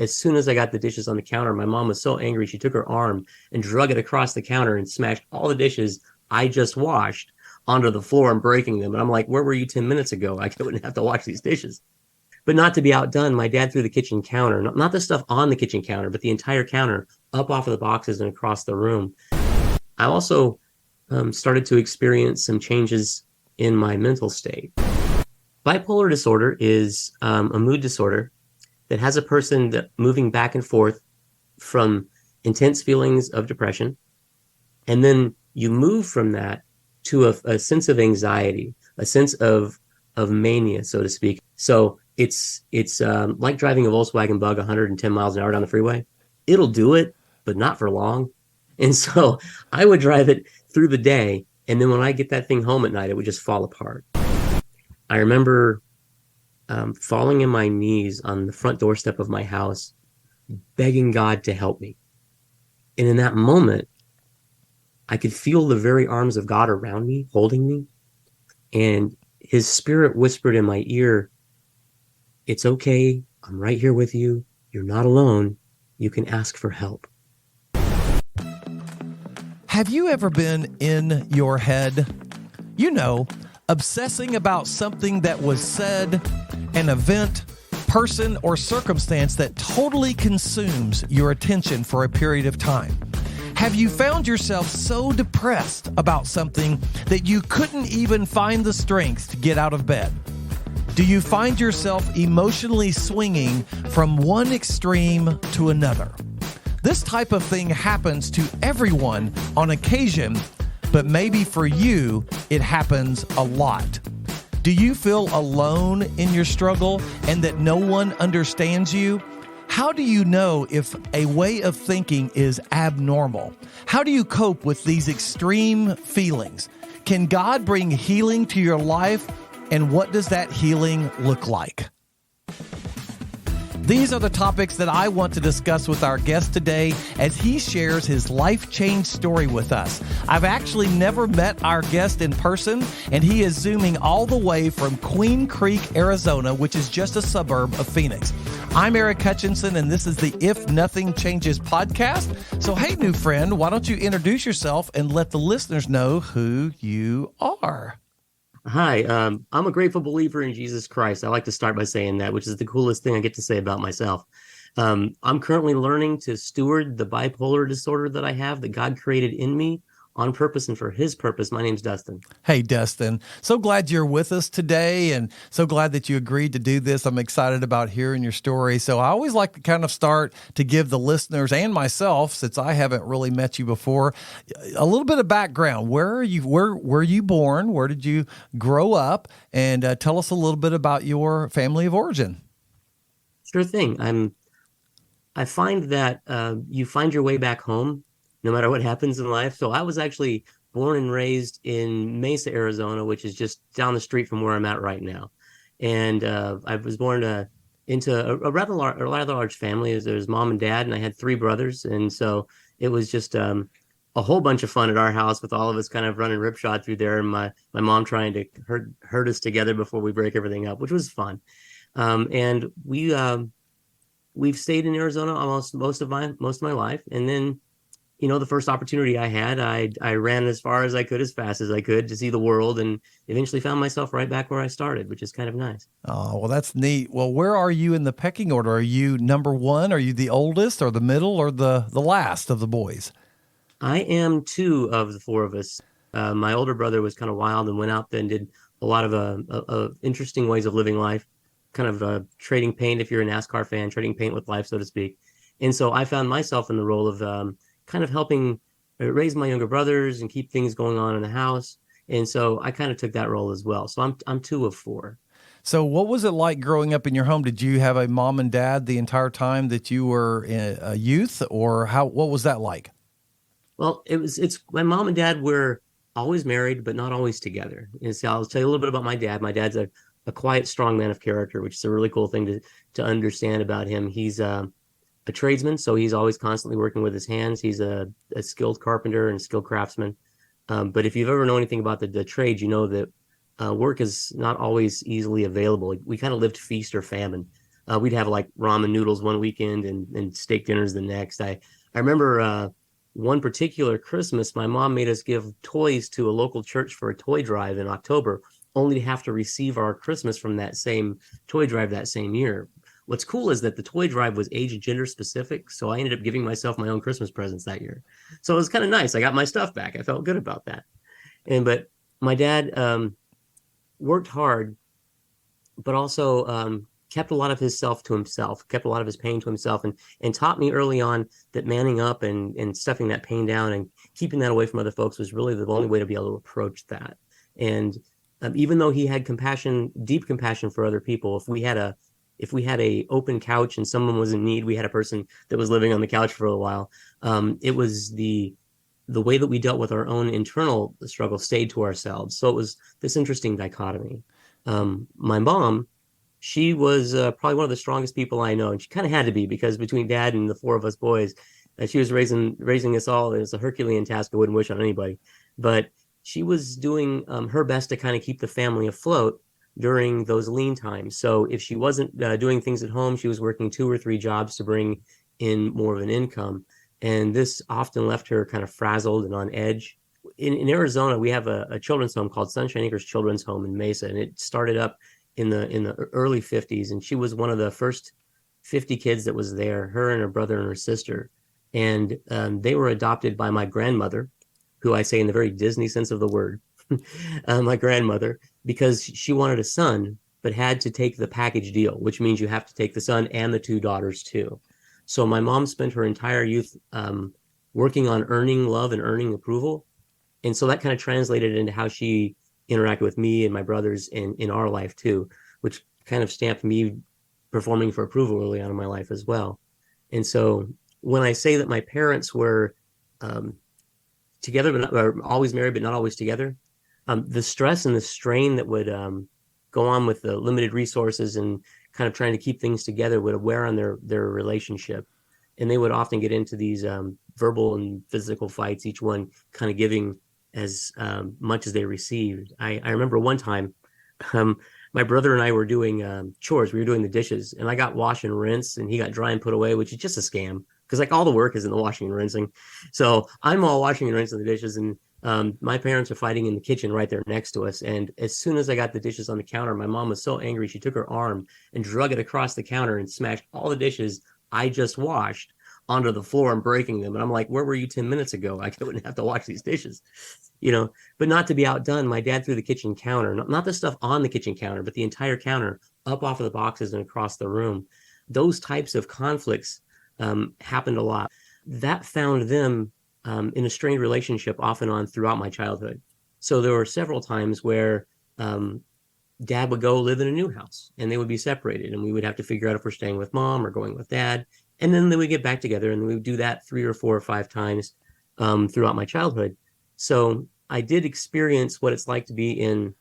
as soon as I got the dishes on the counter, my mom was so angry. She took her arm and drug it across the counter and smashed all the dishes I just washed onto the floor and breaking them. And I'm like, where were you 10 minutes ago? I wouldn't have to wash these dishes. But not to be outdone, my dad threw the kitchen counter, not the stuff on the kitchen counter, but the entire counter up off of the boxes and across the room. I also started to experience some changes in my mental state. Bipolar disorder is a mood disorder that has a person that moving back and forth from intense feelings of depression, and then you move from that to a sense of anxiety, a sense of mania, so to speak. So it's like driving a Volkswagen Bug 110 miles an hour down the freeway. It'll do it, but not for long. And so I would drive it through the day, and then when I get that thing home at night, it would just fall apart. I remember falling in my knees on the front doorstep of my house, begging God to help me. And in that moment, I could feel the very arms of God around me, holding me. And his spirit whispered in my ear, "It's okay. I'm right here with you. You're not alone. You can ask for help." Have you ever been in your head? You know, obsessing about something that was said, an event, person, or circumstance that totally consumes your attention for a period of time. Have you found yourself so depressed about something that you couldn't even find the strength to get out of bed? Do you find yourself emotionally swinging from one extreme to another? This type of thing happens to everyone on occasion, but maybe for you, it happens a lot. Do you feel alone in your struggle and that no one understands you? How do you know if a way of thinking is abnormal? How do you cope with these extreme feelings? Can God bring healing to your life? And what does that healing look like? These are the topics that I want to discuss with our guest today as he shares his life change story with us. I've actually never met our guest in person, and he is Zooming all the way from Queen Creek, Arizona, which is just a suburb of Phoenix. I'm Eric Hutchinson, and this is the If Nothing Changes podcast. So, hey, new friend, why don't you introduce yourself and let the listeners know who you are? Hi, I'm a grateful believer in Jesus Christ. I like to start by saying that, which is the coolest thing I get to say about myself. I'm currently learning to steward the bipolar disorder that I have, that God created in me on purpose and for his purpose. My name's Dustin. Hey, Dustin. So glad you're with us today and so glad that you agreed to do this. I'm excited about hearing your story. So I always like to kind of start to give the listeners and myself, since I haven't really met you before, a little bit of background. Where are you? Where were you born? Where did you grow up? And tell us a little bit about your family of origin. Sure thing. I find that you find your way back home no matter what happens in life. So I was actually born and raised in Mesa, Arizona, which is just down the street from where I'm at right now. And I was born into a rather large family. There was mom and dad, and I had three brothers. And so it was just a whole bunch of fun at our house with all of us kind of running ripshod through there, and my mom trying to herd us together before we break everything up, which was fun. And we've stayed in Arizona almost most of my life. And then, you know, the first opportunity I had, I ran as far as I could, as fast as I could to see the world, and eventually found myself right back where I started, which is kind of nice. Oh, well, that's neat. Well, where are you in the pecking order? Are you number one? Are you the oldest or the middle or the last of the boys? I am two of the four of us. My older brother was kind of wild and went out there and did a lot of interesting ways of living life, kind of trading paint, if you're a NASCAR fan, trading paint with life, so to speak. And so I found myself in the role of kind of helping raise my younger brothers and keep things going on in the house. And so I kind of took that role as well. So I'm two of four. So what was it like growing up in your home? Did you have a mom and dad the entire time that you were a youth, or what was that like? Well, it's my mom and dad were always married, but not always together. And so I'll tell you a little bit about my dad. My dad's a quiet, strong man of character, which is a really cool thing to understand about him. He's a tradesman, so he's always constantly working with his hands. He's a skilled carpenter and a skilled craftsman. But if you've ever known anything about the trade, you know that work is not always easily available. We kind of lived feast or famine. We'd have like ramen noodles one weekend and steak dinners the next. I remember one particular Christmas, my mom made us give toys to a local church for a toy drive in October, only to have to receive our Christmas from that same toy drive that same year. What's cool is that the toy drive was age and gender specific, so I ended up giving myself my own Christmas presents that year. So it was kind of nice. I got my stuff back. I felt good about that. But my dad worked hard, but also kept a lot of his self to himself, kept a lot of his pain to himself, and taught me early on that manning up and stuffing that pain down and keeping that away from other folks was really the only way to be able to approach that. And even though he had compassion, deep compassion for other people, if we had a open couch and someone was in need, we had a person that was living on the couch for a while. It was the way that we dealt with our own internal struggle stayed to ourselves. So it was this interesting dichotomy. My mom, she was probably one of the strongest people I know, and she kind of had to be because between dad and the four of us boys, she was raising us all. It was a Herculean task I wouldn't wish on anybody, but she was doing her best to kind of keep the family afloat during those lean times. So if she wasn't doing things at home, she was working two or three jobs to bring in more of an income. And this often left her kind of frazzled and on edge. In Arizona, we have a children's home called Sunshine Acres Children's Home in Mesa, and it started up in the early 50s, and she was one of the first 50 kids that was there, her and her brother and her sister. And they were adopted by my grandmother, who I say in the very Disney sense of the word, my grandmother, because she wanted a son, but had to take the package deal, which means you have to take the son and the two daughters too. So my mom spent her entire youth working on earning love and earning approval. And so that kind of translated into how she interacted with me and my brothers in our life too, which kind of stamped me performing for approval early on in my life as well. And so when I say that my parents were um, together, but not, or always married, but not always together, the stress and the strain that would go on with the limited resources and kind of trying to keep things together would wear on their relationship, and they would often get into these verbal and physical fights, each one kind of giving as much as they received. I remember one time, um, my brother and I were doing chores. We were doing the dishes, and I got wash and rinse, and he got dry and put away, which is just a scam because like all the work is in the washing and rinsing. So I'm all washing and rinsing the dishes, and my parents are fighting in the kitchen right there next to us. And as soon as I got the dishes on the counter, my mom was so angry. She took her arm and drug it across the counter and smashed all the dishes I just washed onto the floor and breaking them. And I'm like, where were you 10 minutes ago? I wouldn't have to wash these dishes, but not to be outdone. My dad threw the kitchen counter, not the stuff on the kitchen counter, but the entire counter up off of the boxes and across the room. Those types of conflicts happened a lot. That found them in a strained relationship off and on throughout my childhood. So there were several times where dad would go live in a new house and they would be separated, and we would have to figure out if we're staying with mom or going with dad. And then they would get back together, and we would do that 3 or 4 or 5 times throughout my childhood. So I did experience what it's like to be in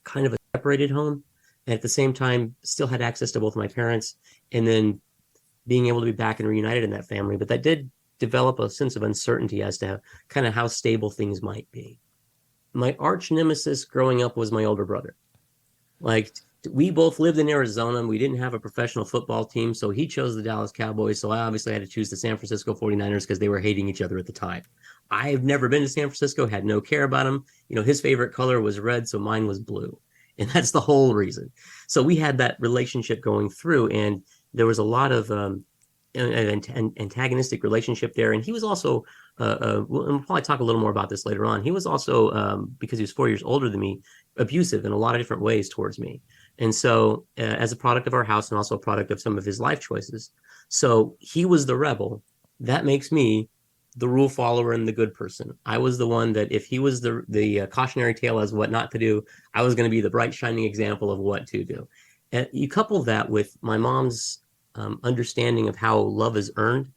kind of a separated home, and at the same time still had access to both my parents, and then being able to be back and reunited in that family. But that did develop a sense of uncertainty as to kind of how stable things might be. My arch nemesis growing up was my older brother. Like, we both lived in Arizona. We didn't have a professional football team, so he chose the Dallas Cowboys. So I obviously had to choose the San Francisco 49ers because they were hating each other at the time. I've never been to San Francisco, had no care about him. His favorite color was red, so mine was blue. And that's the whole reason. So we had that relationship going through, and there was a lot of an antagonistic relationship there. And he was also, we'll probably talk a little more about this later on. He was also, because he was 4 years older than me, abusive in a lot of different ways towards me. And so, as a product of our house and also a product of some of his life choices. So he was the rebel. That makes me the rule follower and the good person. I was the one that if he was the cautionary tale as what not to do, I was going to be the bright shining example of what to do. And you couple that with my mom's understanding of how love is earned,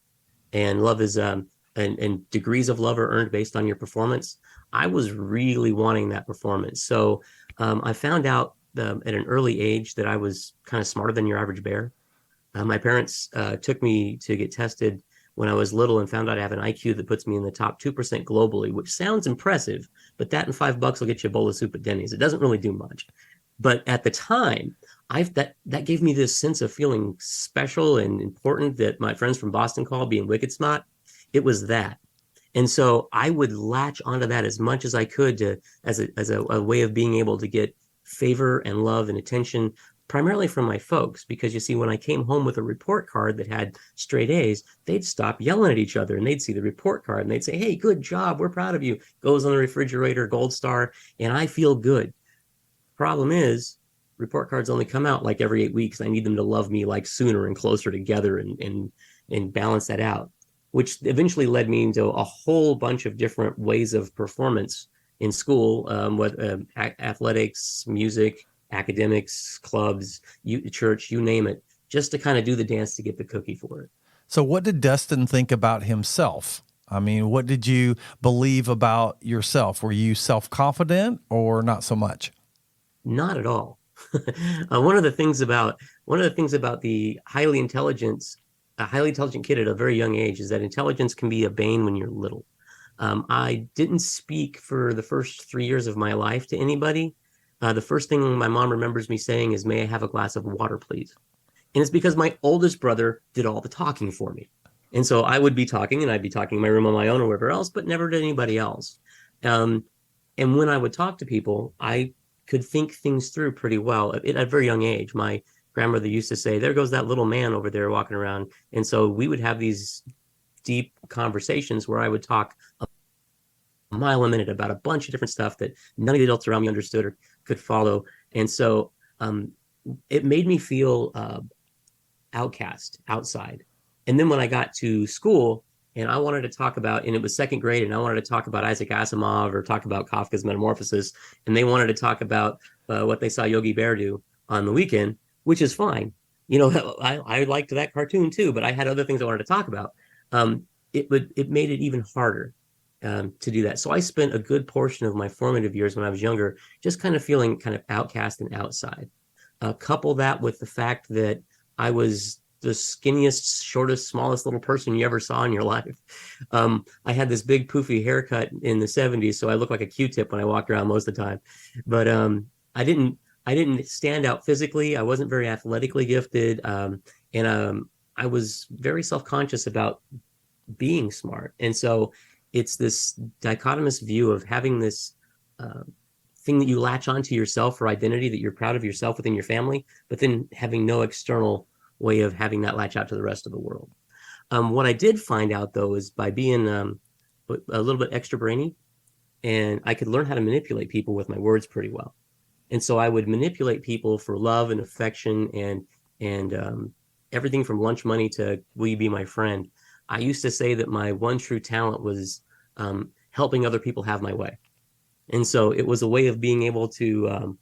and love is and degrees of love are earned based on your performance. I was really wanting that performance. So I found out at an early age that I was kind of smarter than your average bear. My parents took me to get tested when I was little and found out I have an IQ that puts me in the top 2% globally, which sounds impressive, but that and $5 will get you a bowl of soup at Denny's. It doesn't really do much. But at the time, I've that gave me this sense of feeling special and important that my friends from Boston call being wicked smart. It was that. And so I would latch onto that as much as I could to as a way of being able to get favor and love and attention, primarily from my folks. Because you see, when I came home with a report card that had straight A's, they'd stop yelling at each other and they'd see the report card and they'd say, "Hey, good job, we're proud of you." Goes on the refrigerator, gold star, and I feel good. Problem is, report cards only come out like every 8 weeks. I need them to love me like sooner and closer together and balance that out, which eventually led me into a whole bunch of different ways of performance in school, athletics, music, academics, clubs, church, you name it, just to kind of do the dance to get the cookie for it. So, what did Dustin think about himself? I mean, what did you believe about yourself? Were you self confident or not so much? Not at all. One of the things about the highly intelligent kid at a very young age is that intelligence can be a bane when you're little. I didn't speak for the first 3 years of my life to anybody. The first thing my mom remembers me saying is, "May I have a glass of water, please?" And it's because my oldest brother did all the talking for me. And so I would be talking and I'd be talking in my room on my own or wherever else, but never to anybody else. Um, and when I would talk to people, I could think things through pretty well at a very young age. My grandmother used to say, "There goes that little man over there walking around." And so we would have these deep conversations where I would talk a mile a minute about a bunch of different stuff that none of the adults around me understood or could follow. And so it made me feel outcast, outside. And then when I got to school and I wanted to talk about, and it was second grade, and I wanted to talk about Isaac Asimov or talk about Kafka's Metamorphosis, and they wanted to talk about what they saw Yogi Bear do on the weekend, which is fine. I liked that cartoon too, but I had other things I wanted to talk about. It made it even harder to do that. So I spent a good portion of my formative years when I was younger just kind of feeling kind of outcast and outside. Couple that with the fact that I was the skinniest, shortest, smallest little person you ever saw in your life. I had this big poofy haircut in the 70s, so I looked like a Q-tip when I walked around most of the time. But I didn't stand out physically. I wasn't very athletically gifted, and I was very self-conscious about being smart. And so it's this dichotomous view of having this thing that you latch onto yourself for identity, that you're proud of yourself within your family, but then having no external way of having that latch out to the rest of the world. What I did find out though is by being a little bit extra brainy, and I could learn how to manipulate people with my words pretty well. And so I would manipulate people for love and affection and everything from lunch money to "will you be my friend." I used to say that my one true talent was helping other people have my way. And so it was a way of being able to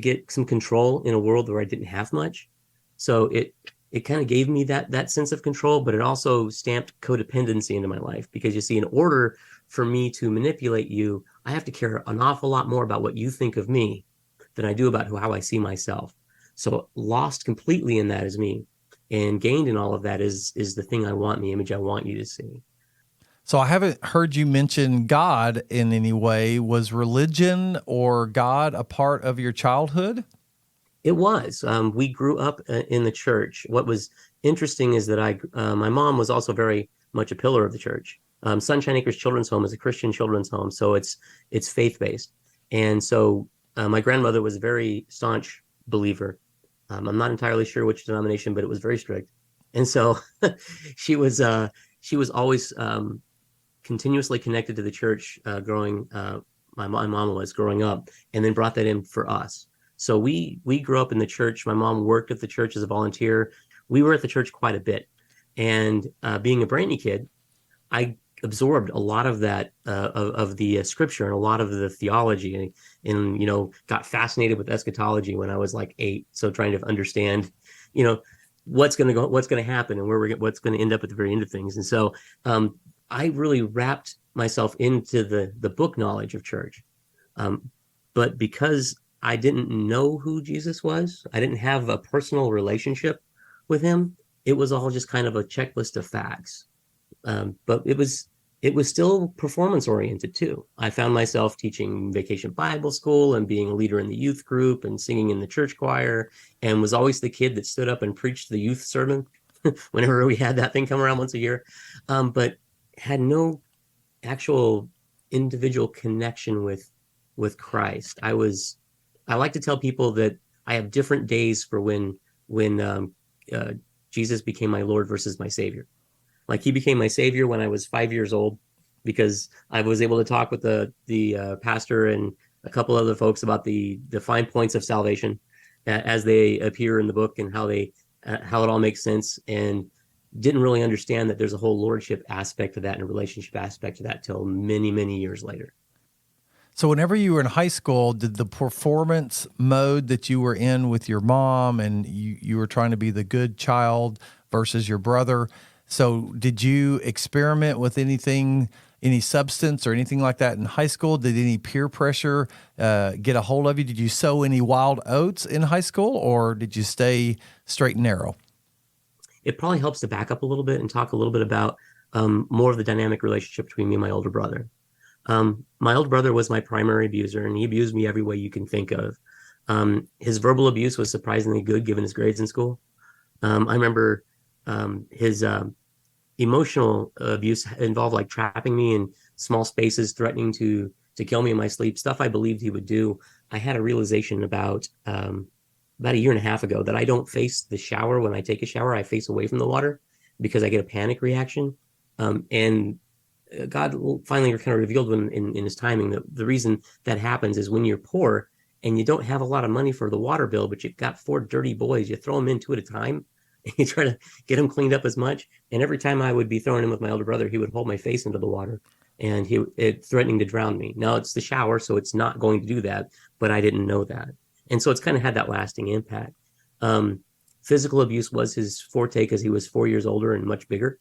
get some control in a world where I didn't have much. So it kind of gave me that sense of control, but it also stamped codependency into my life, because you see, in order for me to manipulate you, I have to care an awful lot more about what you think of me than I do about how I see myself. So lost completely in that is me, and gained in all of that is the thing I want, the image I want you to see. So I haven't heard you mention God in any way. Was religion or God a part of your childhood? It was. We grew up in the church. What was interesting is that my mom was also very much a pillar of the church. Sunshine Acres Children's Home is a Christian children's home, so it's faith based. And so my grandmother was a very staunch believer. I'm not entirely sure which denomination, but it was very strict. And so she was she was always continuously connected to the church. My mom was growing up, and then brought that in for us. So we grew up in the church. My mom worked at the church as a volunteer. We were at the church quite a bit, and being a brainy kid, I absorbed a lot of that of the scripture and a lot of the theology, and got fascinated with eschatology when I was like 8. So trying to understand, what's going to happen, and what's going to end up at the very end of things. And so I really wrapped myself into the book knowledge of church, but because I didn't know who Jesus was, I didn't have a personal relationship with him. It was all just kind of a checklist of facts. But it it was still performance oriented too. I found myself teaching vacation Bible school and being a leader in the youth group and singing in the church choir, and was always the kid that stood up and preached the youth sermon whenever we had that thing come around once a year. But had no actual individual connection with Christ. I like to tell people that I have different days for when uh, Jesus became my Lord versus my Savior. Like he became my savior when I was 5 years old, because I was able to talk with the pastor and a couple other folks about the fine points of salvation as they appear in the book, and how it all makes sense, and didn't really understand that there's a whole lordship aspect to that and a relationship aspect to that till many years later. So, whenever you were in high school, did the performance mode that you were in with your mom and you were trying to be the good child versus your brother? So, did you experiment with anything, any substance or anything like that in high school? Did any peer pressure get a hold of you? Did you sow any wild oats in high school, or did you stay straight and narrow? It probably helps to back up a little bit and talk a little bit about more of the dynamic relationship between me and my older brother. My older brother was my primary abuser, and he abused me every way you can think of. His verbal abuse was surprisingly good given his grades in school. I remember his emotional abuse involved like trapping me in small spaces, threatening to kill me in my sleep, stuff I believed he would do. I had a realization about a year and a half ago that I don't face the shower when I take a shower. I face away from the water because I get a panic reaction. And God finally kind of revealed in his timing that the reason that happens is when you're poor and you don't have a lot of money for the water bill, but you've got four dirty boys, you throw them in two at a time and you try to get them cleaned up as much. And every time I would be throwing him with my older brother, he would hold my face into the water and it threatening to drown me. Now it's the shower, so it's not going to do that, but I didn't know that. And so it's kind of had that lasting impact. Um, Physical abuse was his forte because he was 4 years older and much bigger.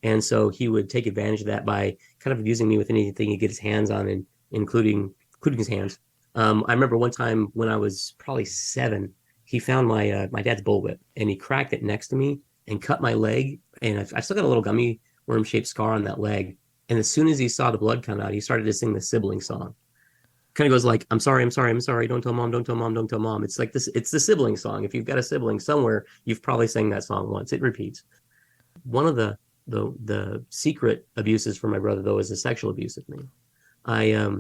And so he would take advantage of that by kind of abusing me with anything he could get his hands on, and including his hands. I remember one time when I was probably 7, he found my dad's bullwhip and he cracked it next to me and cut my leg. And I still got a little gummy worm shaped scar on that leg. And as soon as he saw the blood come out, he started to sing the sibling song. Kind of goes like, "I'm sorry, I'm sorry, I'm sorry. Don't tell mom, don't tell mom, don't tell mom." It's like this. It's the sibling song. If you've got a sibling somewhere, you've probably sang that song once. It repeats. One of the secret abuses for my brother, though, is the sexual abuse of me. I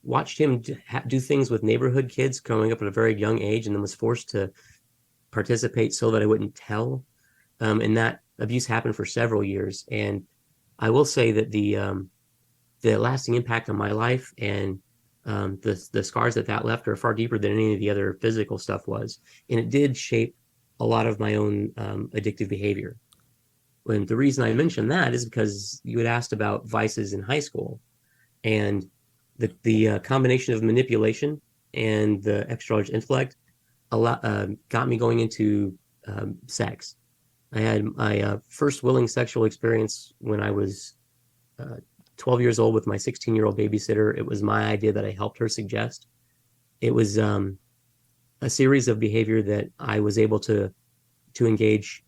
watched him do things with neighborhood kids growing up at a very young age, and then was forced to participate so that I wouldn't tell. And that abuse happened for several years. And I will say that the lasting impact on my life and the scars that left are far deeper than any of the other physical stuff was. And it did shape a lot of my own addictive behavior. And the reason I mention that is because you had asked about vices in high school, and the combination of manipulation and the extra large intellect got me going into sex. I had my first willing sexual experience when I was 12 years old with my 16-year-old babysitter. It was my idea that I helped her suggest. It was a series of behavior that I was able to engage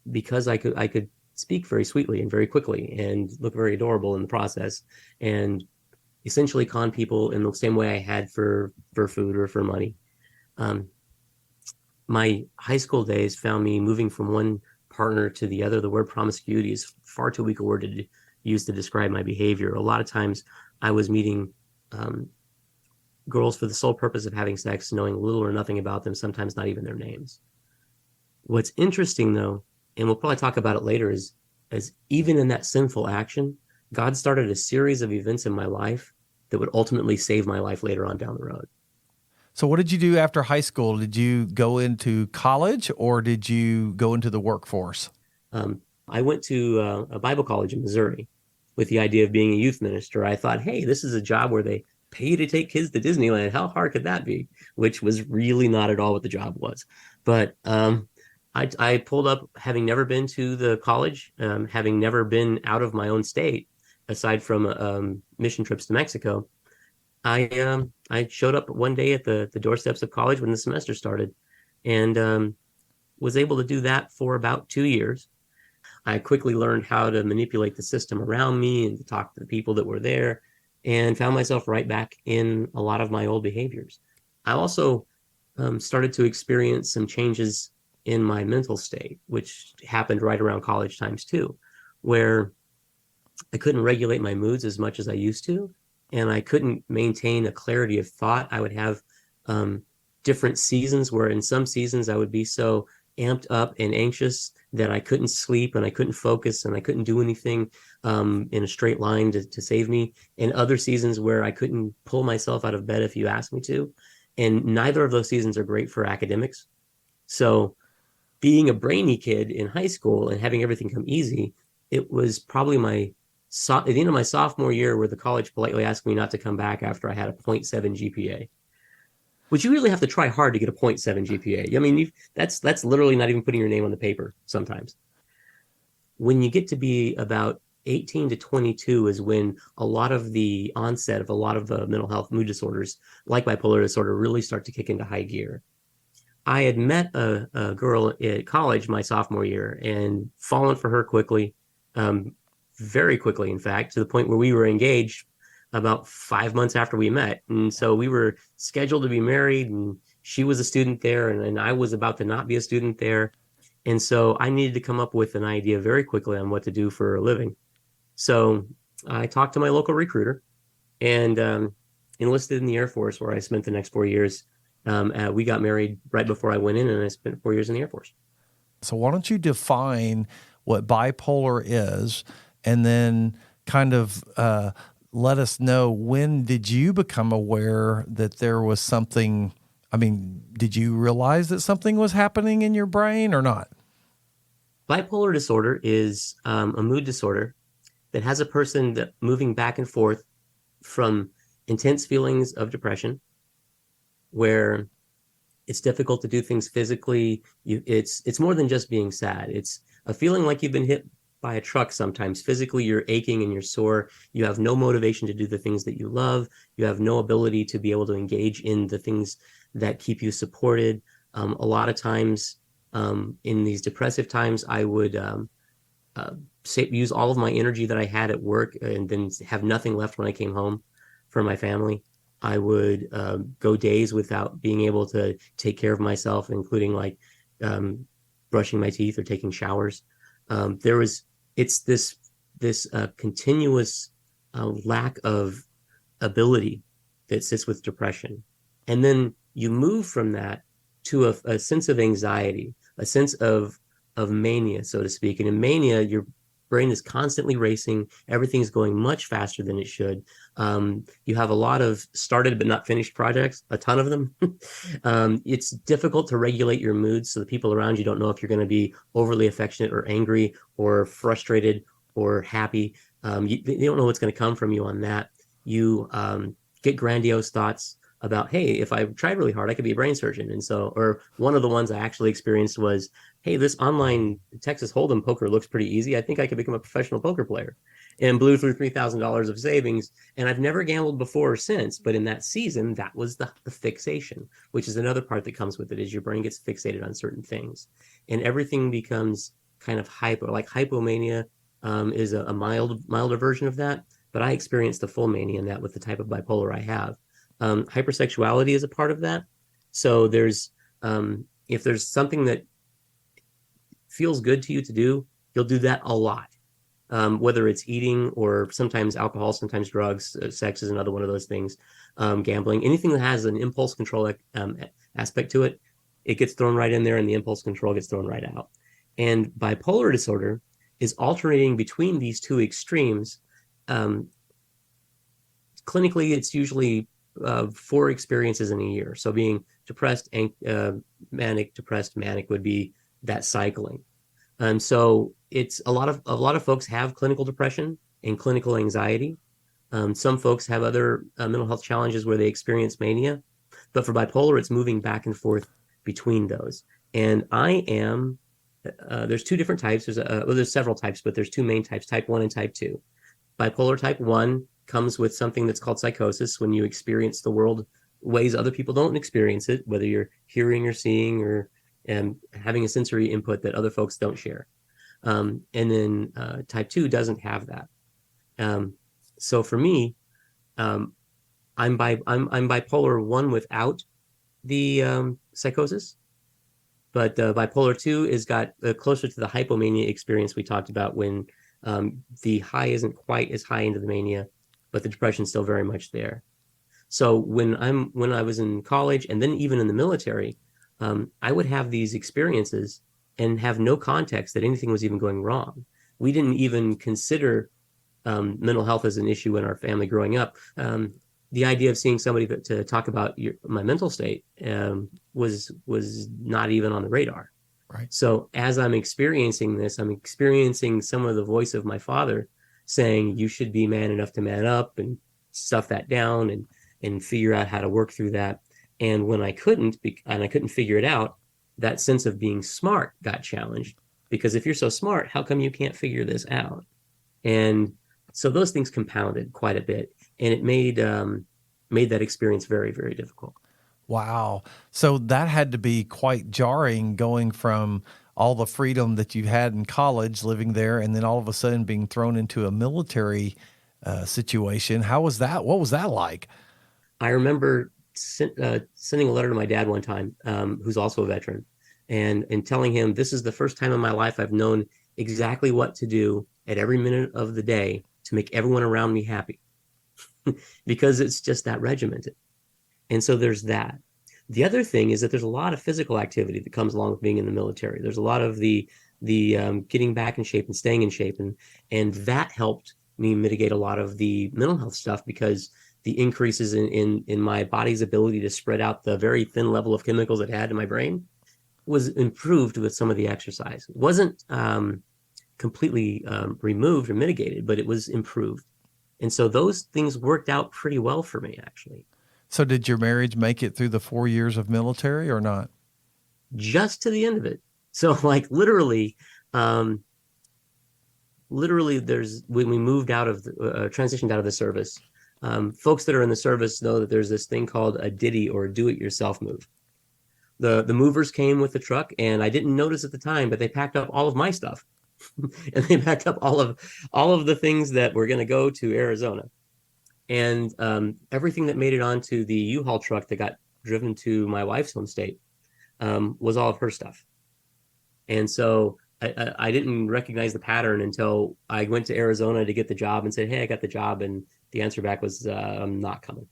because I could speak very sweetly and very quickly and look very adorable in the process, and essentially con people in the same way I had for food or for money. Um, my high school days found me moving from one partner to the other. The word promiscuity is far too weak a word to use to describe my behavior. A lot of times I was meeting girls for the sole purpose of having sex, knowing little or nothing about them, sometimes not even their names. What's interesting, though, and we'll probably talk about it later, is as even in that sinful action, God started a series of events in my life that would ultimately save my life later on down the road. So, what did you do after high school? Did you go into college or did you go into the workforce? I went to a Bible college in Missouri with the idea of being a youth minister. I thought, hey, this is a job where they pay you to take kids to Disneyland. How hard could that be? Which was really not at all what the job was. But I pulled up, having never been to the college, having never been out of my own state, aside from mission trips to Mexico. I showed up one day at the doorsteps of college when the semester started, and was able to do that for about 2 years. I quickly learned how to manipulate the system around me and to talk to the people that were there, and found myself right back in a lot of my old behaviors. I also started to experience some changes in my mental state, which happened right around college times too, where I couldn't regulate my moods as much as I used to, and I couldn't maintain a clarity of thought. I would have um, different seasons where, in some seasons, I would be so amped up and anxious that I couldn't sleep and I couldn't focus and I couldn't do anything in a straight line to save me. And other seasons where I couldn't pull myself out of bed if you asked me to. And neither of those seasons are great for academics. So, being a brainy kid in high school and having everything come easy, it was probably at the end of my sophomore year where the college politely asked me not to come back after I had a point 0.7 GPA, which you really have to try hard to get a point 0.7 GPA. I mean, that's literally not even putting your name on the paper sometimes. When you get to be about 18 to 22 is when a lot of the onset of a lot of the mental health mood disorders, like bipolar disorder, really start to kick into high gear. I had met a girl at college my sophomore year and fallen for her quickly, very quickly, in fact, to the point where we were engaged about 5 months after we met. And so we were scheduled to be married, and she was a student there, and I was about to not be a student there. And so I needed to come up with an idea very quickly on what to do for a living. So I talked to my local recruiter and enlisted in the Air Force, where I spent the next 4 years. We got married right before I went in, and I spent 4 years in the Air Force. So why don't you define what bipolar is, and then kind of let us know, when did you become aware that there was something? I mean, did you realize that something was happening in your brain or not? Bipolar disorder is a mood disorder that has a person that moving back and forth from intense feelings of depression, where it's difficult to do things physically. It's more than just being sad. It's a feeling like you've been hit by a truck sometimes. Physically, you're aching and you're sore. You have no motivation to do the things that you love. You have no ability to be able to engage in the things that keep you supported. A lot of times, in these depressive times, I would use all of my energy that I had at work and then have nothing left when I came home for my family. I would go days without being able to take care of myself, including like brushing my teeth or taking showers. It's this continuous lack of ability that sits with depression. And then you move from that to a sense of anxiety, a sense of mania, so to speak. And in mania, your brain is constantly racing. Everything's going much faster than it should. You have a lot of started but not finished projects, a ton of them. It's difficult to regulate your moods, so the people around you don't know if you're going to be overly affectionate or angry or frustrated or happy. They don't know what's going to come from you on that. You get grandiose thoughts about, hey, if I tried really hard, I could be a brain surgeon. And so, or one of the ones I actually experienced was, hey, this online Texas Hold'em poker looks pretty easy. I think I could become a professional poker player, and blew through $3,000 of savings. And I've never gambled before or since, but in that season, that was the fixation, which is another part that comes with it, is your brain gets fixated on certain things, and everything becomes kind of hypo, like hypomania is a milder version of that. But I experienced the full mania in that with the type of bipolar I have. Hypersexuality is a part of that. So if there's something that feels good to you to do, you'll do that a lot. Whether it's eating or sometimes alcohol, sometimes drugs, sex is another one of those things, gambling, anything that has an impulse control aspect to it, it gets thrown right in there, and the impulse control gets thrown right out. And bipolar disorder is alternating between these two extremes. Clinically, it's usually 4 experiences in a year. So being depressed, manic, depressed, manic would be that cycling. So it's a lot of folks have clinical depression and clinical anxiety. Some folks have other mental health challenges where they experience mania, but for bipolar, it's moving back and forth between those. And there's 2 different types. There's several types, but there's 2 main types, type 1 and type 2. Bipolar type 1 comes with something that's called psychosis, when you experience the world ways other people don't experience it, whether you're hearing or seeing or having a sensory input that other folks don't share. And then type 2 doesn't have that. Um, so for me, um, I'm bipolar 1 without the psychosis, but bipolar 2 is got closer to the hypomania experience we talked about when the high isn't quite as high into the mania, but the depression's still very much there. So when I was in college and then even in the military, I would have these experiences and have no context that anything was even going wrong. We didn't even consider mental health as an issue in our family growing up. The idea of seeing somebody to talk about my mental state was not even on the radar. Right. So as I'm experiencing this, I'm experiencing some of the voice of my father saying, "You should be man enough to man up and stuff that down and figure out how to work through that." And when I couldn't, and I couldn't figure it out, that sense of being smart got challenged. Because if you're so smart, how come you can't figure this out? And so those things compounded quite a bit, and it made that experience very, very difficult. Wow. So that had to be quite jarring going from all the freedom that you had in college living there and then all of a sudden being thrown into a military situation. How was that? What was that like? I remember sending a letter to my dad one time, who's also a veteran, and telling him this is the first time in my life I've known exactly what to do at every minute of the day to make everyone around me happy, because it's just that regimented. And so there's that. The other thing is that there's a lot of physical activity that comes along with being in the military. There's a lot of the getting back in shape and staying in shape, and that helped me mitigate a lot of the mental health stuff because the increases in my body's ability to spread out the very thin level of chemicals it had in my brain was improved with some of the exercise. It wasn't completely removed or mitigated, but it was improved. And so those things worked out pretty well for me, actually. So did your marriage make it through the 4 years of military or not? Just to the end of it. So like um, literally there's when we moved out of transitioned out of the service, folks that are in the service know that there's this thing called a ditty or a do it yourself move. The movers came with the truck and I didn't notice at the time, but they packed up all of my stuff and they packed up all of the things that were going to go to Arizona, and everything that made it onto the U-Haul truck that got driven to my wife's home state was all of her stuff. And so I didn't recognize the pattern until I went to Arizona to get the job and said, "Hey, I got the job," and the answer back was, "I'm not coming."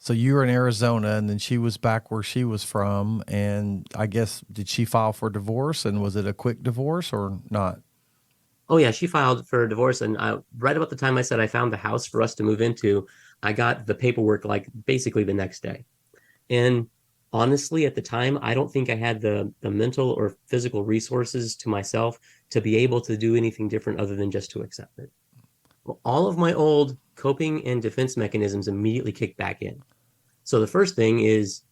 So you were in Arizona and then she was back where she was from. And I guess, did she file for divorce and was it a quick divorce or not? Oh yeah, she filed for a divorce, and right about the time I said I found the house for us to move into, I got the paperwork like basically the next day. And honestly, at the time, I don't think I had the mental or physical resources to myself to be able to do anything different other than just to accept it. Well, all of my old coping and defense mechanisms immediately kicked back in. So the first thing is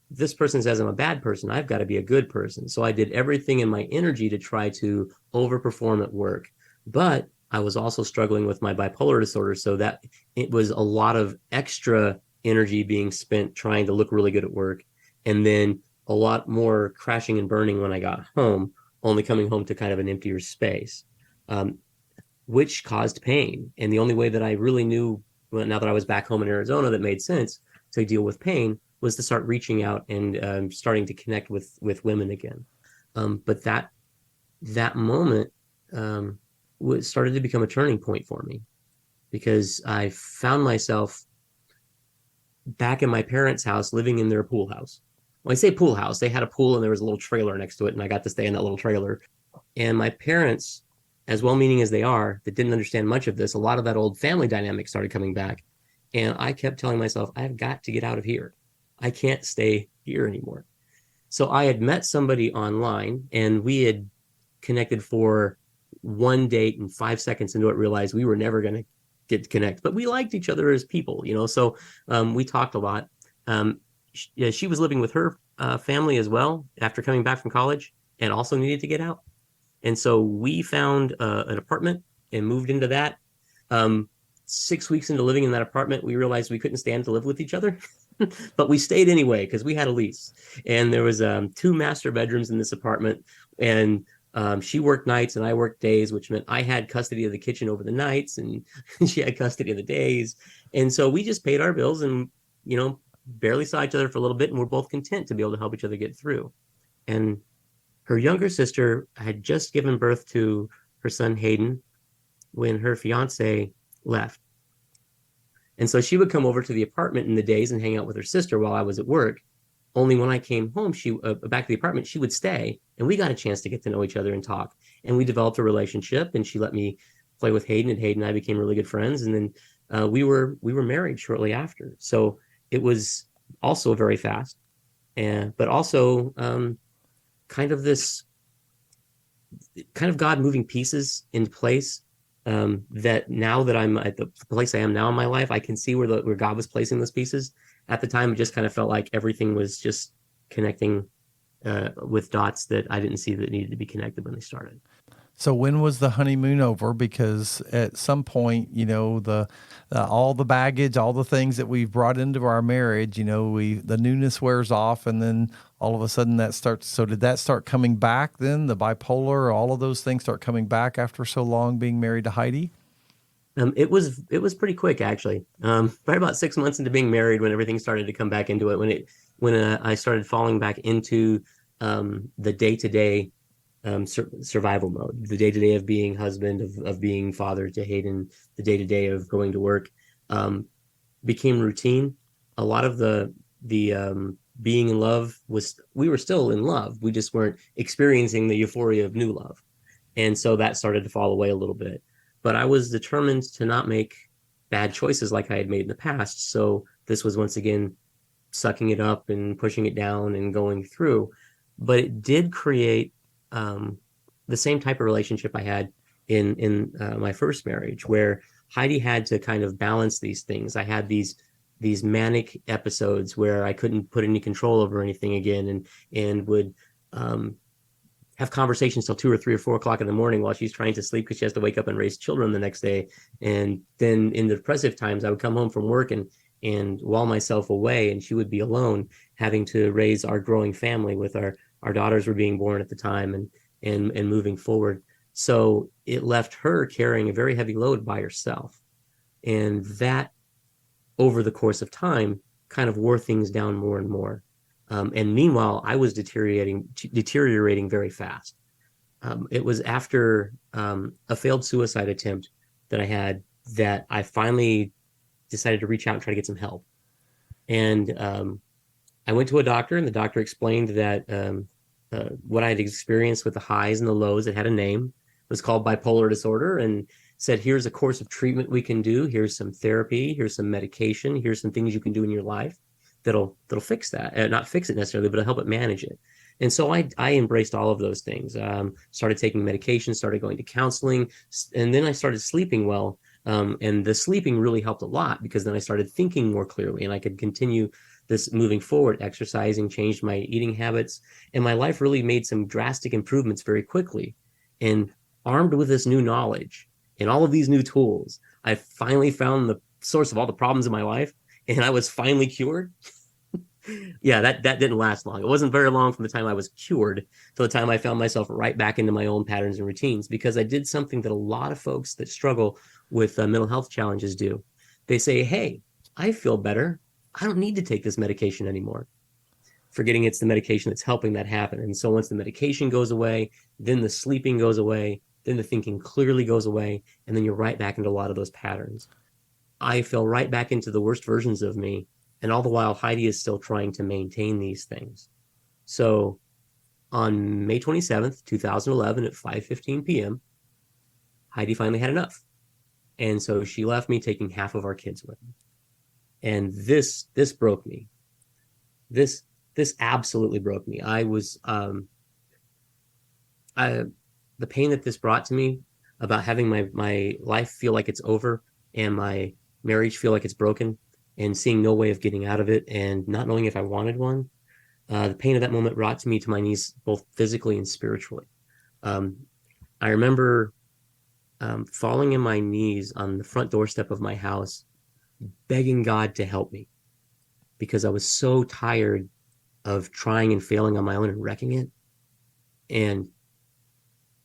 this person says I'm a bad person. I've got to be a good person. So I did everything in my energy to try to overperform at work. But I was also struggling with my bipolar disorder. So that it was a lot of extra energy being spent trying to look really good at work. And then a lot more crashing and burning when I got home, only coming home to kind of an emptier space, um, which caused pain. And the only way that I really knew, well, now that I was back home in Arizona, that made sense to deal with pain was to start reaching out and starting to connect with women again. But that moment was started to become a turning point for me because I found myself back in my parents' house, living in their pool house. When I say pool house, they had a pool and there was a little trailer next to it, and I got to stay in that little trailer. And my parents, as well-meaning as they are, that didn't understand much of this, a lot of that old family dynamic started coming back. And I kept telling myself, I've got to get out of here. I can't stay here anymore. So I had met somebody online and we had connected for one date, and 5 seconds into it realized we were never going to get to connect, but we liked each other as people, so we talked a lot. She was living with her family as well after coming back from college and also needed to get out, and so we found an apartment and moved into that. 6 weeks into living in that apartment, we realized we couldn't stand to live with each other. But we stayed anyway because we had a lease, and there was two master bedrooms in this apartment, and She worked nights and I worked days, which meant I had custody of the kitchen over the nights and she had custody of the days. And so we just paid our bills and, barely saw each other for a little bit. And we're both content to be able to help each other get through. And her younger sister had just given birth to her son, Hayden, when her fiance left. And so she would come over to the apartment in the days and hang out with her sister while I was at work. Only when I came home, she back to the apartment, she would stay, and we got a chance to get to know each other and talk. And we developed a relationship. And she let me play with Hayden, and Hayden and I became really good friends. And then we were married shortly after. So it was also very fast, and but also kind of this kind of God moving pieces into place. That now that I'm at the place I am now in my life, I can see where God was placing those pieces. At the time, it just kind of felt like everything was just connecting with dots that I didn't see that needed to be connected when they started. So when was the honeymoon over? Because at some point, the all the baggage, all the things that we've brought into our marriage, the newness wears off, and then all of a sudden that starts. So did that start coming back then? The bipolar, all of those things start coming back after so long being married to Heidi? It was pretty quick actually. Probably about 6 months into being married when everything started to come back into it. When I started falling back into the day to day survival mode, the day to day of being husband, of being father to Hayden, the day to day of going to work, um, became routine. A lot of the being in love we were still in love. We just weren't experiencing the euphoria of new love. And so that started to fall away a little bit. But I was determined to not make bad choices like I had made in the past. So this was once again sucking it up and pushing it down and going through. But it did create um, the same type of relationship I had in my first marriage, where Heidi had to kind of balance these things. I had these manic episodes where I couldn't put any control over anything again, and would um, have conversations till 2 or 3 or 4 o'clock in the morning while she's trying to sleep because she has to wake up and raise children the next day. And then in the depressive times, I would come home from work and wall myself away, and she would be alone, having to raise our growing family with our daughters were being born at the time and moving forward. So it left her carrying a very heavy load by herself. And that over the course of time kind of wore things down more and more. And meanwhile, I was deteriorating very fast. It was after a failed suicide attempt that I had that I finally decided to reach out and try to get some help. And I went to a doctor, and the doctor explained that what I had experienced with the highs and the lows, it had a name. It was called bipolar disorder, and said, here's a course of treatment we can do. Here's some therapy. Here's some medication. Here's some things you can do in your life that'll fix that. Not fix it necessarily, but it'll help it manage it. And so I embraced all of those things. Started taking medication, started going to counseling, and then I started sleeping well. And the sleeping really helped a lot because then I started thinking more clearly, and I could continue this moving forward. Exercising changed my eating habits, and my life really made some drastic improvements very quickly. And armed with this new knowledge and all of these new tools, I finally found the source of all the problems in my life, and I was finally cured. Yeah, that didn't last long. It wasn't very long from the time I was cured to the time I found myself right back into my own patterns and routines, because I did something that a lot of folks that struggle with mental health challenges do. They say, hey, I feel better. I don't need to take this medication anymore, forgetting it's the medication that's helping that happen. And so once the medication goes away, then the sleeping goes away, then the thinking clearly goes away, and then you're right back into a lot of those patterns. I fell right back into the worst versions of me. And all the while, Heidi is still trying to maintain these things. So on May 27th, 2011 at 5:15 p.m., Heidi finally had enough. And so she left me, taking half of our kids with her. And this broke me. This absolutely broke me. The pain that this brought to me about having my life feel like it's over and my marriage feel like it's broken, and seeing no way of getting out of it, and not knowing if I wanted one. The pain of that moment brought to me to my knees, both physically and spiritually. Um, I remember falling in my knees on the front doorstep of my house, begging God to help me, because I was so tired of trying and failing on my own and wrecking it. And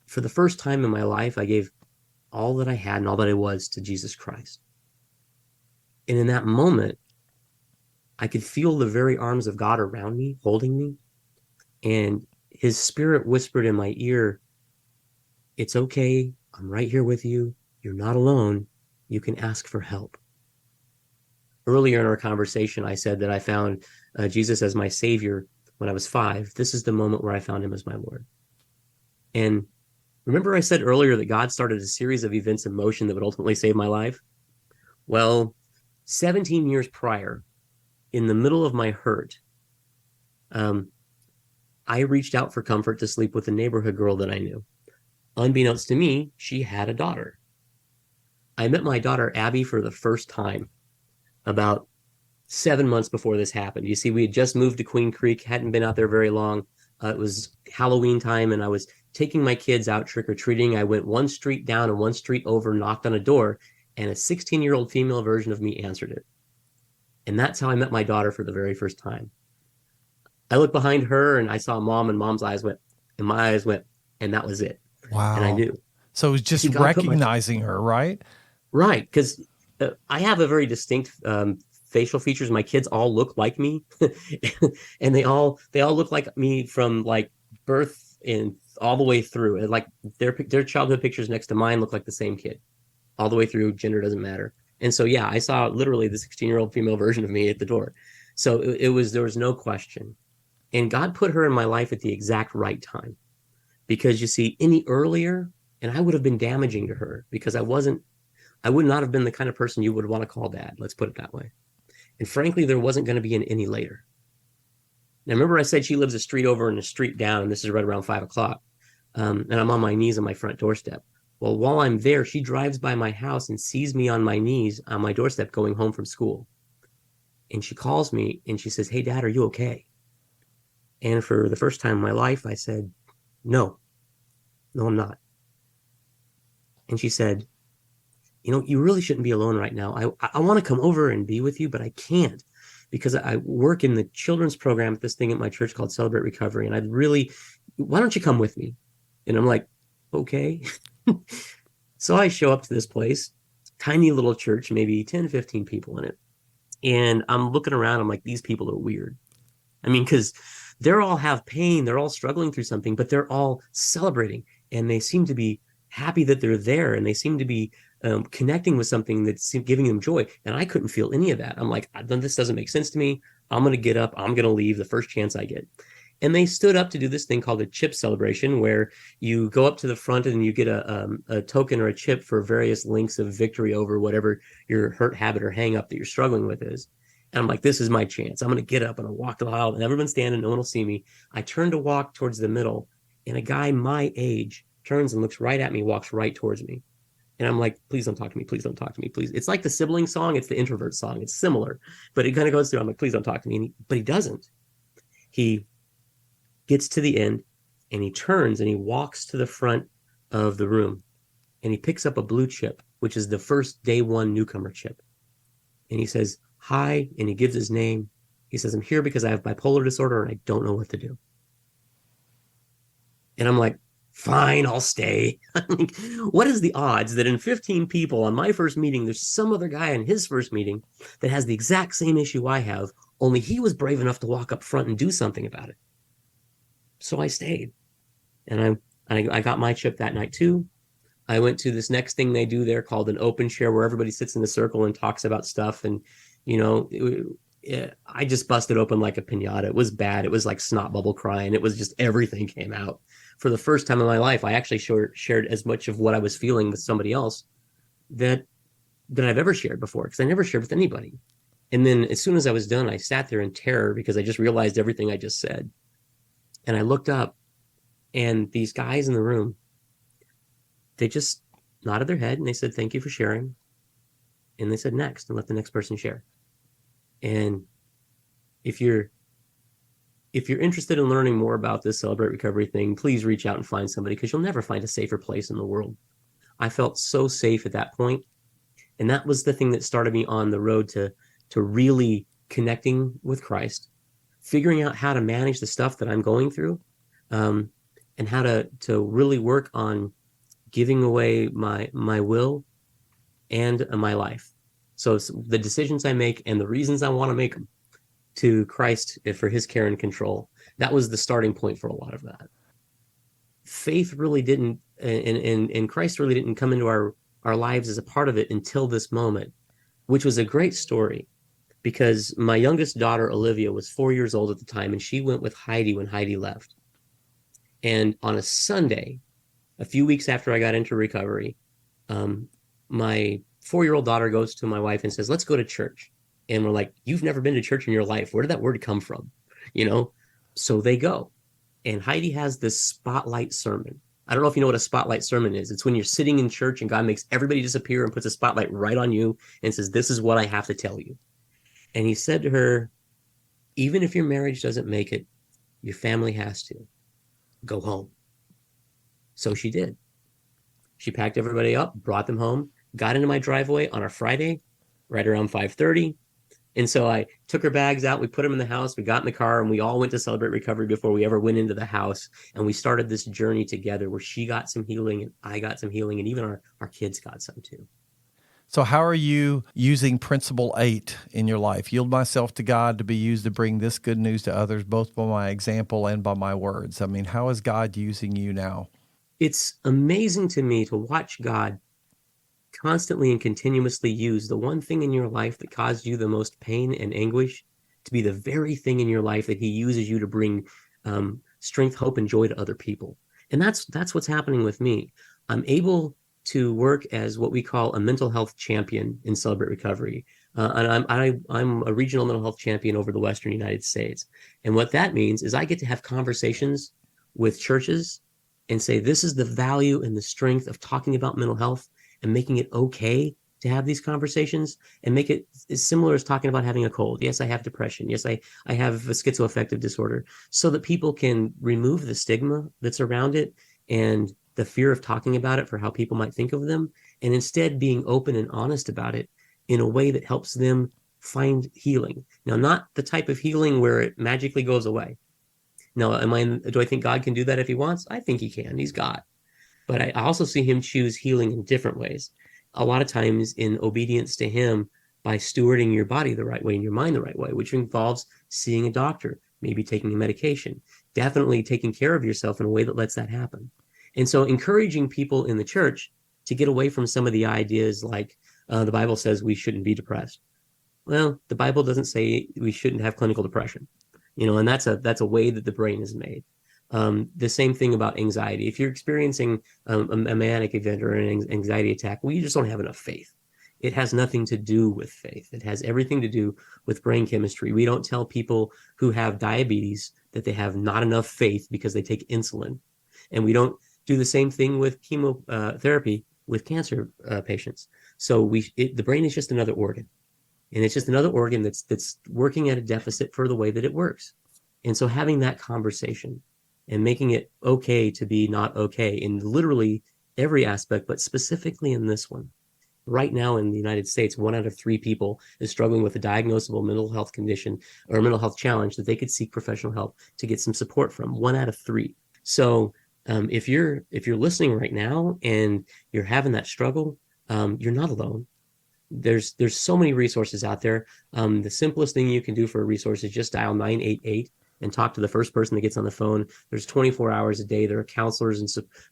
for the first time in my life, I gave all that I had and all that I was to Jesus Christ. And in that moment, I could feel the very arms of God around me, holding me. And his spirit whispered in my ear, "It's okay. I'm right here with you. You're not alone. You can ask for help." Earlier in our conversation, I said that I found Jesus as my savior when I was 5. This is the moment where I found him as my Lord. And remember, I said earlier that God started a series of events in motion that would ultimately save my life? Well, 17 years prior, in the middle of my hurt, um, I reached out for comfort to sleep with a neighborhood girl that I knew. Unbeknownst to me, she had a daughter. I met my daughter, Abby, for the first time about 7 months before this happened. You see, we had just moved to Queen Creek, hadn't been out there very long. It was Halloween time, and I was taking my kids out trick or treating. I went one street down and one street over, knocked on a door, and a 16-year-old female version of me answered it. And that's how I met my daughter for the very first time. I looked behind her and I saw mom, and mom's eyes went, and my eyes went, and that was it. And I Wow. knew. So it was just See, God put my recognizing her, right? right, because I have a very distinct facial features. My kids all look like me, and they all look like me from like birth and all the way through. And like their childhood pictures next to mine look like the same kid, all the way through. Gender doesn't matter. And so yeah, I saw literally the 16-year-old female version of me at the door. So it was there was no question. And God put her in my life at the exact right time. Because you see, any earlier, and I would have been damaging to her because I would not have been the kind of person you would want to call dad. Let's put it that way. And frankly, there wasn't going to be any later. Now, remember I said she lives a street over and a street down, and this is right around 5 o'clock. And I'm on my knees on my front doorstep. Well, while I'm there, she drives by my house and sees me on my knees on my doorstep going home from school. And she calls me and she says, "Hey, Dad, are you okay?" And for the first time in my life, I said, "No, no, I'm not." And she said, "You really shouldn't be alone right now. I want to come over and be with you, but I can't because I work in the children's program at this thing at my church called Celebrate Recovery. And why don't you come with me?" And I'm like, "Okay." So I show up to this place, tiny little church, maybe 10, 15 people in it. And I'm looking around. I'm like, these people are weird. I mean, because they're all have pain, they're all struggling through something, but they're all celebrating, and they seem to be happy that they're there, and they seem to be connecting with something that's giving them joy. And I couldn't feel any of that. I'm like, this doesn't make sense to me. I'm going to get up. I'm going to leave the first chance I get. And they stood up to do this thing called a chip celebration, where you go up to the front and you get a token or a chip for various links of victory over whatever your hurt habit or hang up that you're struggling with is. And I'm like, this is my chance. I'm going to get up and I'll walk the aisle, and everyone's standing. No one will see me. I turn to walk towards the middle, and a guy my age turns and looks right at me, walks right towards me. And I'm like, "Please don't talk to me. Please don't talk to me. Please." It's like the sibling song. It's the introvert song. It's similar, but it kind of goes through. I'm like, "Please don't talk to me." But he doesn't. He gets to the end, and he turns and he walks to the front of the room, and he picks up a blue chip, which is the first day one newcomer chip. And he says, "Hi," and he gives his name. He says, "I'm here because I have bipolar disorder and I don't know what to do." And I'm like, "Fine, I'll stay." Like, what is the odds that in 15 people on my first meeting, there's some other guy in his first meeting that has the exact same issue I have, only he was brave enough to walk up front and do something about it. So I stayed, and I got my chip that night too. I went to this next thing they do there called an open share, where everybody sits in a circle and talks about stuff. And, I just busted open like a pinata. It was bad. It was like snot bubble crying. It was just everything came out. For the first time in my life, I actually shared as much of what I was feeling with somebody else that I've ever shared before, because I never shared with anybody. And then as soon as I was done, I sat there in terror because I just realized everything I just said. And I looked up, and these guys in the room, they just nodded their head and they said, "Thank you for sharing." And they said, "Next," and let the next person share. And if you're interested in learning more about this Celebrate Recovery thing, please reach out and find somebody, because you'll never find a safer place in the world. I felt so safe at that point. And that was the thing that started me on the road to really connecting with Christ, figuring out how to manage the stuff that I'm going through, and how to really work on giving away my will and my life. So the decisions I make and the reasons I want to make them to Christ for his care and control. That was the starting point for a lot of that. Faith really didn't, and Christ really didn't come into our lives as a part of it until this moment, which was a great story because my youngest daughter, Olivia, was 4 years old at the time, and she went with Heidi when Heidi left. And on a Sunday, a few weeks after I got into recovery, my 4 year old daughter goes to my wife and says, "Let's go to church." And we're like, "You've never been to church in your life. Where did that word come from?" You know? So they go. And Heidi has this spotlight sermon. I don't know if you know what a spotlight sermon is. It's when you're sitting in church and God makes everybody disappear and puts a spotlight right on you and says, "This is what I have to tell you." And he said to her, "Even if your marriage doesn't make it, your family has to. Go home." So she did. She packed everybody up, brought them home, got into my driveway on a Friday, right around 5:30. And so I took her bags out, we put them in the house, we got in the car, and we all went to celebrate recovery before we ever went into the house. And we started this journey together where she got some healing and I got some healing, and even our kids got some too. So how are you using principle 8 in your life? Yield myself to God to be used to bring this good news to others, both by my example and by my words. I mean, how is God using you now? It's amazing to me to watch God constantly and continuously use the one thing in your life that caused you the most pain and anguish to be the very thing in your life that he uses you to bring strength, hope, and joy to other people. And that's what's happening with me. I'm able to work as what we call a mental health champion in Celebrate Recovery. I'm a regional mental health champion over the Western United States. And what that means is I get to have conversations with churches and say, this is the value and the strength of talking about mental health and making it okay to have these conversations and make it as similar as talking about having a cold. Yes, I have depression. Yes, I have a schizoaffective disorder, so that people can remove the stigma that's around it and the fear of talking about it for how people might think of them, and instead being open and honest about it in a way that helps them find healing. Now, not the type of healing where it magically goes away. Now, do I think God can do that if he wants? I think he can. He's God. But I also see him choose healing in different ways. A lot of times in obedience to him by stewarding your body the right way and your mind the right way, which involves seeing a doctor, maybe taking a medication, definitely taking care of yourself in a way that lets that happen. And so encouraging people in the church to get away from some of the ideas like the Bible says we shouldn't be depressed. Well, the Bible doesn't say we shouldn't have clinical depression, and that's a way that the brain is made. The same thing about anxiety. If you're experiencing a manic event or an anxiety attack, well, you just don't have enough faith. It has nothing to do with faith. It has everything to do with brain chemistry. We don't tell people who have diabetes that they have not enough faith because they take insulin. And we don't do the same thing with chemotherapy with cancer patients. So the brain is just another organ. And it's just another organ that's working at a deficit for the way that it works. And so having that conversation and making it okay to be not okay in literally every aspect, but specifically in this one. Right now in the United States, 1 out of 3 people is struggling with a diagnosable mental health condition or a mental health challenge that they could seek professional help to get some support from. 1 out of 3. So if you're listening right now and you're having that struggle, you're not alone. There's so many resources out there. The simplest thing you can do for a resource is just dial 988 and talk to the first person that gets on the phone. There's 24 hours a day. There are counselors and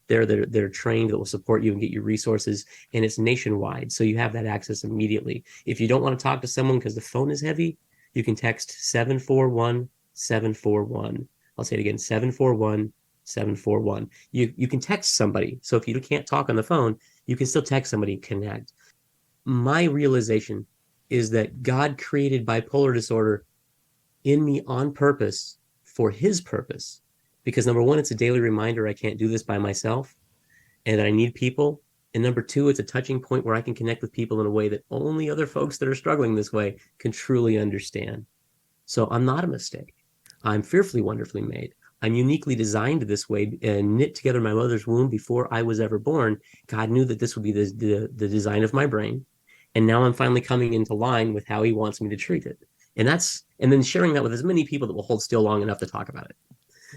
there that are trained that will support you and get you resources. And it's nationwide, so you have that access immediately. If you don't want to talk to someone because the phone is heavy, you can text 741-741. I'll say it again, 741-741. You can text somebody. So if you can't talk on the phone, you can still text somebody, connect. My realization is that God created bipolar disorder in me on purpose for his purpose. Because number one, it's a daily reminder I can't do this by myself and that I need people. And number two, it's a touching point where I can connect with people in a way that only other folks that are struggling this way can truly understand. So I'm not a mistake. I'm fearfully, wonderfully made. I'm uniquely designed this way and knit together in my mother's womb before I was ever born. God knew that this would be the design of my brain. And now I'm finally coming into line with how he wants me to treat it. And then sharing that with as many people that will hold still long enough to talk about it.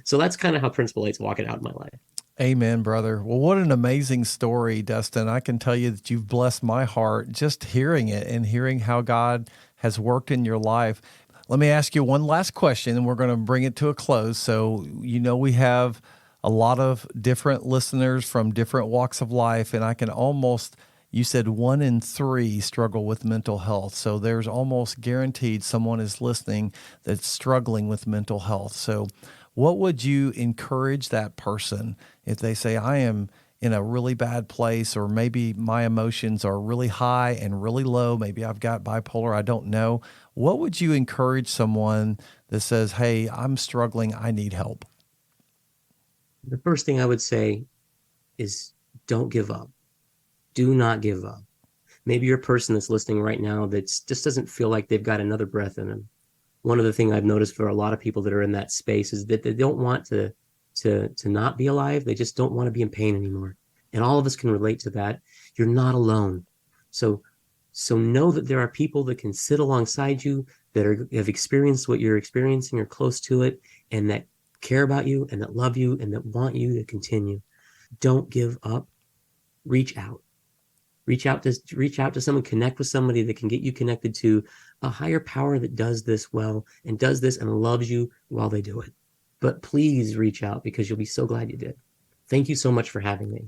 So that's kind of how Principal 8's walking out in my life. Amen, brother. Well, what an amazing story, Dustin. I can tell you that you've blessed my heart just hearing it and hearing how God has worked in your life. Let me ask you one last question, and we're going to bring it to a close. So, we have a lot of different listeners from different walks of life, and I can almost, you said 1 in 3 struggle with mental health. So there's almost guaranteed someone is listening that's struggling with mental health. So what would you encourage that person if they say, I am in a really bad place, or maybe my emotions are really high and really low, maybe I've got bipolar, I don't know. What would you encourage someone that says, hey, I'm struggling, I need help? The first thing I would say is don't give up. Do not give up. Maybe you're a person that's listening right now that just doesn't feel like they've got another breath in them. One of the things I've noticed for a lot of people that are in that space is that they don't want to not be alive. They just don't want to be in pain anymore. And all of us can relate to that. You're not alone. So know that there are people that can sit alongside you that have experienced what you're experiencing or close to it, and that care about you and that love you and that want you to continue. Don't give up. Reach out. Reach out to someone, connect with somebody that can get you connected to a higher power that does this well and does this and loves you while they do it. But please reach out, because you'll be so glad you did. Thank you so much for having me.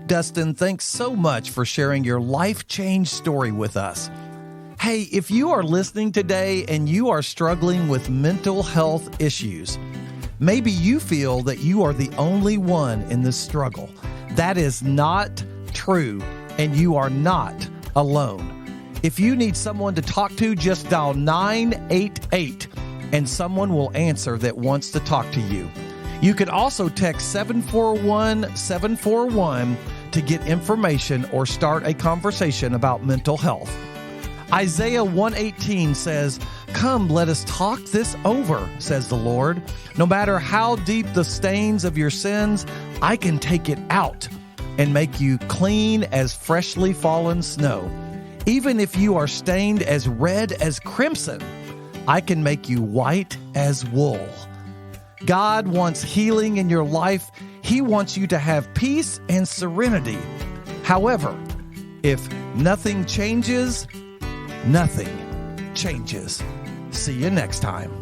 Dustin, thanks so much for sharing your life change story with us. Hey, if you are listening today and you are struggling with mental health issues, maybe you feel that you are the only one in this struggle. That is not true, and you are not alone. If you need someone to talk to, just dial 988 and someone will answer that wants to talk to you. You can also text 741-741 to get information or start a conversation about mental health. Isaiah 118 says, "Come, let us talk this over, says the Lord. No matter how deep the stains of your sins, I can take it out and make you clean as freshly fallen snow. Even if you are stained as red as crimson, I can make you white as wool." God wants healing in your life. He wants you to have peace and serenity. However, if nothing changes, nothing changes. See you next time.